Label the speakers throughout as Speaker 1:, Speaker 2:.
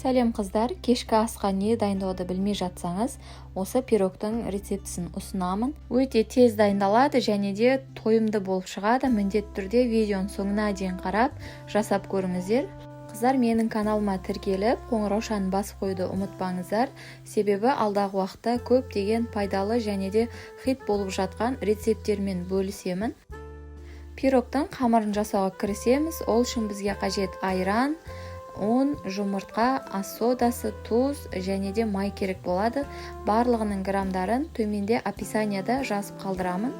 Speaker 1: Сәлем қыздар, кешкі асқа не дайындауды білмей жатсаңыз, осы пирогтың рецептісін ұсынамын. Өте тез дайындалады және де тойымды болып шығады. Міндетті түрде видеоның соңына дейін қарап, жасап көріңіздер. Қыздар, менің каналыма тіркеліп, қоңыраушаны басып қойды ұмытпаңыздар. Себебі алдағы уақытта көптеген пайдалы және де хит болып жатқан рецепттермен бөлісемін. Пирогтың қамырын жасауға кірісеміз. Ол үшін бізге қажет айран, ұн, жұмыртқа, ас содасы, тұз және де май керек болады. Барлығының грамдарын төменде описанияда жазып қалдырамын.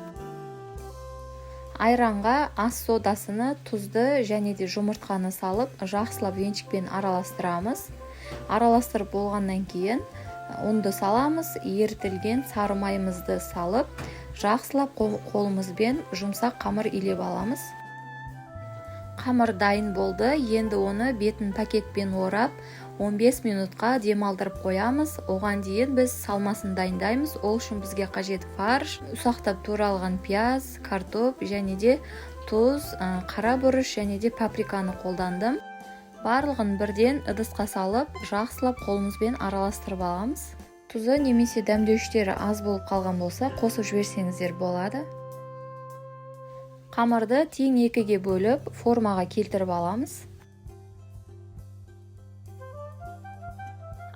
Speaker 1: Айранға ас содасыны, тұзды және де жұмыртқаны салып, жақсылап венчикпен араластырамыз. Араластырып болғаннан кейін ұнды саламыз, ерітілген сары майымызды салып, жақсылап қолымызбен жұмсақ қамыр илеп аламыз. Қамыр дайын болды. Енді оны бетін пакетпен орап 15 минутқа демалдырып қоямыз. Оған дейін біз салмасын дайындаймыз. Ол үшін бізге қажет фарш, ұсақтап туралған пияз, картоп және де тұз, қара бұрыш және де паприканы қолдандым. Барлығын бірден ыдысқа салып, жақсылап қолымызбен араластырып аламыз. Тұзы немесе дәмдеуіштері аз болып қалған болса, қосып жіберсеңіздер болады. Қамырды тең екіге бөліп, формаға келтіріп аламыз.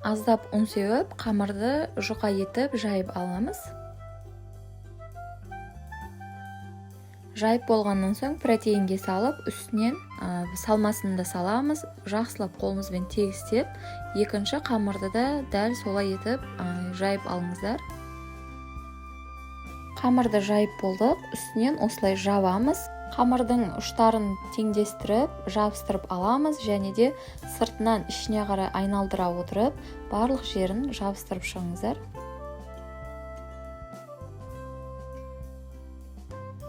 Speaker 1: Аздап ұн сеуіп, қамырды жұқа етіп жайып аламыз. Жайып болғаннан соң протеинге салып, үстінен салмасын да саламыз. Жақсылап қолымызбен тегістеп, екінші қамырды да дәл солай етіп жайып алыңыздар. Қамырды жайып болдық, үстінен осылай жабамыз. Қамырдың ұштарын теңдестіріп, жабыстырып аламыз және де сыртынан ішіне қарай айналдыра отырып, барлық жерін жабыстырып шығыңыздар.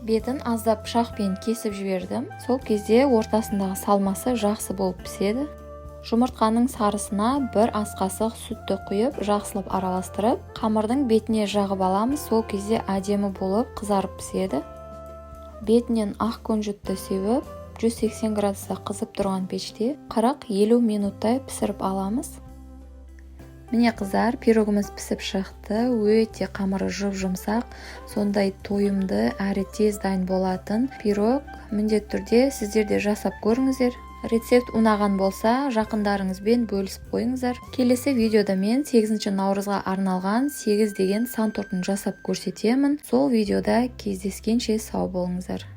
Speaker 1: Бетін аздап пышақпен кесіп жібердім. Сол кезде ортасындағы салмасы жақсы болып піседі. Жұмыртқаның сарысына бір ас қасық сүтті құйып, жақсылап араластырып, қамырдың бетіне жағып аламыз. Сол кезде әдемі болып қызарып піседі. Бетінен ақ күнжітті сеуіп, 180 градуста қызып тұрған пеште 40-50 минуттай пісіріп аламыз. Міне қыздар, пирогымыз пісіп шықты. Өте қамыры жұп-жұмсақ, сондай тойымды әрі тез дайын болатын пирог. Міндетті түрде сіздер де жасап көріңіздер. Рецепт ұнаған болса, жақындарыңызбен бөлісіп қойыңыздар. Келесі видеода мен 8 наурызға арналған 8 деген сан тортын жасап көрсетемін. Сол видеода кездескенше сау болыңыздар.